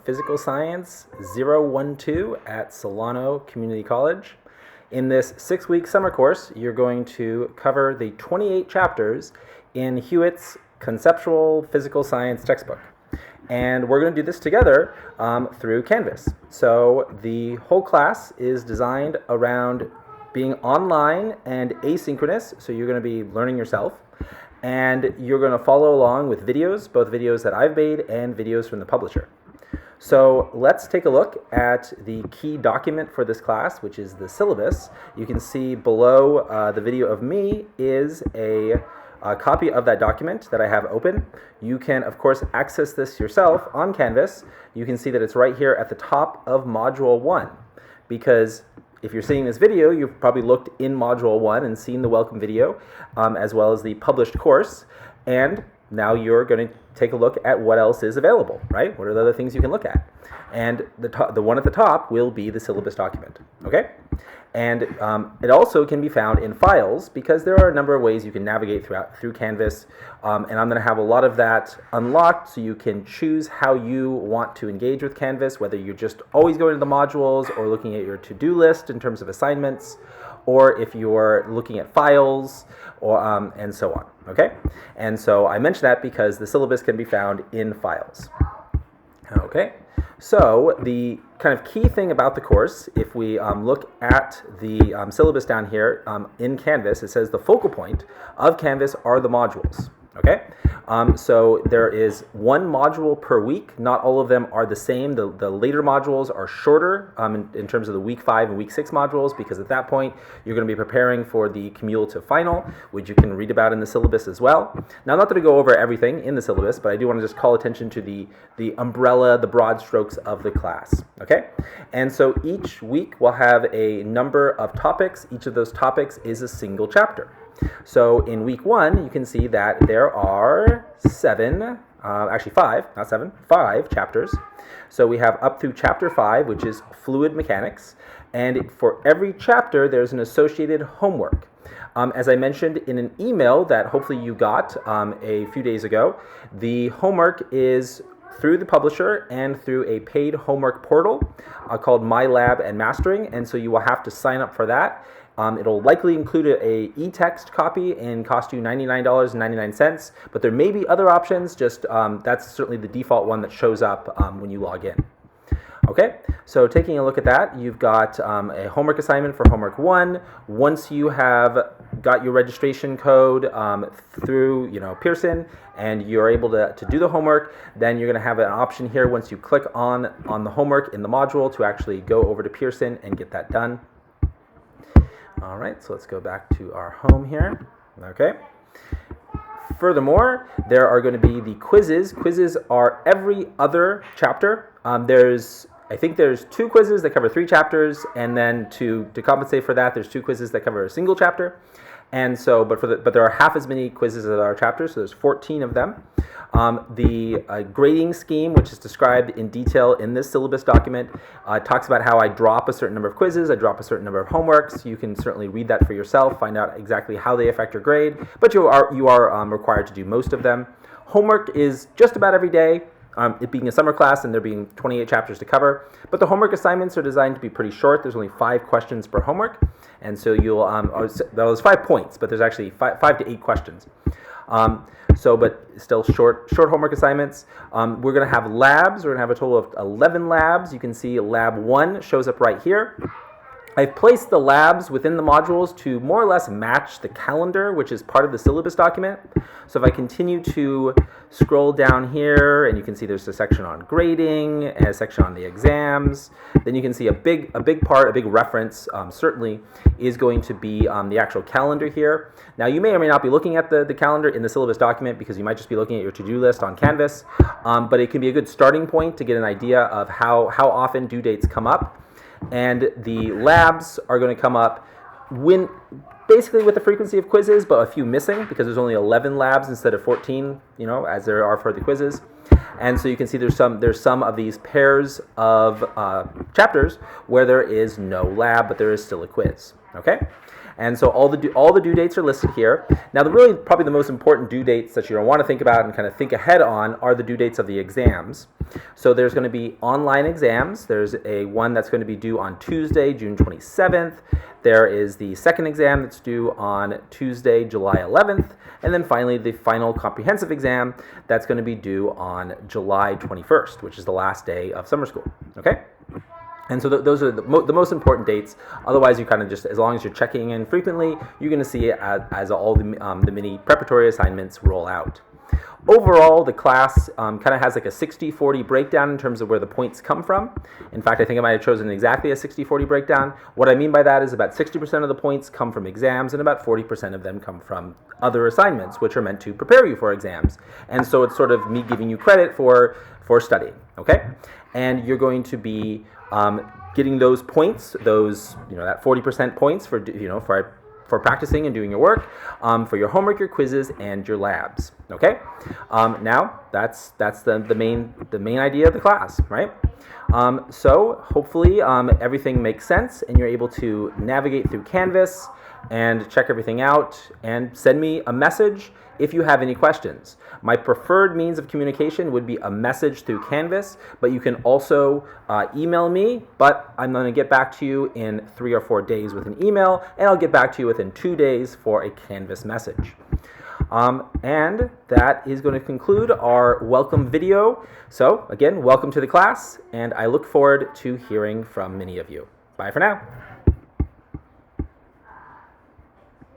Physical Science 012 at Solano Community College. In this 6-week summer course, you're going to cover the 28 chapters in Hewitt's Conceptual Physical Science textbook. And we're going to do this together through Canvas. So the whole class is designed around being online and asynchronous, so you're going to be learning yourself. And you're going to follow along with videos, both videos that I've made and videos from the publisher. So let's take a look at the key document for this class, which is the syllabus. You can see below the video of me is a copy of that document that I have open. You can, of course, access this yourself on Canvas. You can see that it's right here at the top of Module 1, because if you're seeing this video, you've probably looked in Module 1 and seen the welcome video, as well as the published course, and now you're going to take a look at what else is available, right? What are the other things you can look at? And the one at the top will be the syllabus document, okay? And it also can be found in files, because there are a number of ways you can navigate through Canvas, and I'm going to have a lot of that unlocked so you can choose how you want to engage with Canvas, whether you're just always going to the modules or looking at your to-do list in terms of assignments, or if you're looking at files, or and so on, okay? And so I mention that because the syllabus can be found in files. Okay, so the kind of key thing about the course, if we look at the syllabus down here in Canvas, it says the focal point of Canvas are the modules, okay? So there is one module per week. Not all of them are the same. The later modules are shorter in terms of the week 5 and week 6 modules, because at that point you're going to be preparing for the cumulative final, which you can read about in the syllabus as well. Now, I'm not going to go over everything in the syllabus, but I do want to just call attention to the umbrella, the broad strokes of the class, okay? And so each week we'll have a number of topics. Each of those topics is a single chapter. So in week 1, you can see that there are 5 chapters. So we have up through chapter 5, which is fluid mechanics. And for every chapter, there's an associated homework. As I mentioned in an email that hopefully you got a few days ago, the homework is through the publisher and through a paid homework portal called My Lab and Mastering. And so you will have to sign up for that. It'll likely include a e-text copy and cost you $99.99, but there may be other options. Just that's certainly the default one that shows up when you log in. Okay, so taking a look at that, you've got a homework assignment for homework 1. Once you have got your registration code through Pearson and you're able to do the homework, then you're going to have an option here once you click on the homework in the module to actually go over to Pearson and get that done. All right, so let's go back to our home here. Okay. Furthermore, there are going to be the quizzes. Quizzes are every other chapter. I think there's 2 quizzes that cover 3 chapters, and then to compensate for that, there's 2 quizzes that cover a single chapter. And so, but there are half as many quizzes as there are chapters, so there's 14 of them. The grading scheme, which is described in detail in this syllabus document, talks about how I drop a certain number of quizzes, I drop a certain number of homeworks. You can certainly read that for yourself, find out exactly how they affect your grade, but you are required to do most of them. Homework is just about every day. It being a summer class and there being 28 chapters to cover. But the homework assignments are designed to be pretty short. There's only 5 questions per homework. And so you'll, there's 5 points, but there's actually 5 to 8 questions. But still short homework assignments. We're going to have labs. We're going to have a total of 11 labs. You can see lab 1 shows up right here. I've placed the labs within the modules to more or less match the calendar, which is part of the syllabus document. So if I continue to scroll down here, and you can see there's a section on grading and a section on the exams, then you can see a big reference certainly is going to be the actual calendar here. Now, you may or may not be looking at the calendar in the syllabus document because you might just be looking at your to-do list on Canvas, but it can be a good starting point to get an idea of how often due dates come up. And the labs are going to come up basically with the frequency of quizzes, but a few missing because there's only 11 labs instead of 14, as there are for the quizzes. And so you can see there's some of these pairs of chapters where there is no lab, but there is still a quiz. Okay? And so all the due dates are listed here. Now, probably the most important due dates that you're going to want to think about and kind of think ahead on are the due dates of the exams. So there's going to be online exams. There's one that's going to be due on Tuesday, June 27th. There is the second exam that's due on Tuesday, July 11th. And then finally, the final comprehensive exam that's going to be due on July 21st, which is the last day of summer school. Okay? And so those are the most important dates. Otherwise, you kind of just, as long as you're checking in frequently, you're going to see it as all the mini preparatory assignments roll out. Overall, the class kind of has like a 60-40 breakdown in terms of where the points come from. In fact, I think I might have chosen exactly a 60-40 breakdown. What I mean by that is about 60% of the points come from exams and about 40% of them come from other assignments, which are meant to prepare you for exams. And so it's sort of me giving you credit for studying, okay? And you're going to be getting those points, that 40% points for practicing and doing your work, for your homework, your quizzes, and your labs. Okay. Now that's the main idea of the class, right? So hopefully everything makes sense and you're able to navigate through Canvas and check everything out and send me a message if you have any questions. My preferred means of communication would be a message through Canvas, but you can also email me, but I'm going to get back to you in 3 or 4 days with an email, and I'll get back to you within 2 days for a Canvas message. And that is going to conclude our welcome video. So again, welcome to the class, and I look forward to hearing from many of you. Bye for now.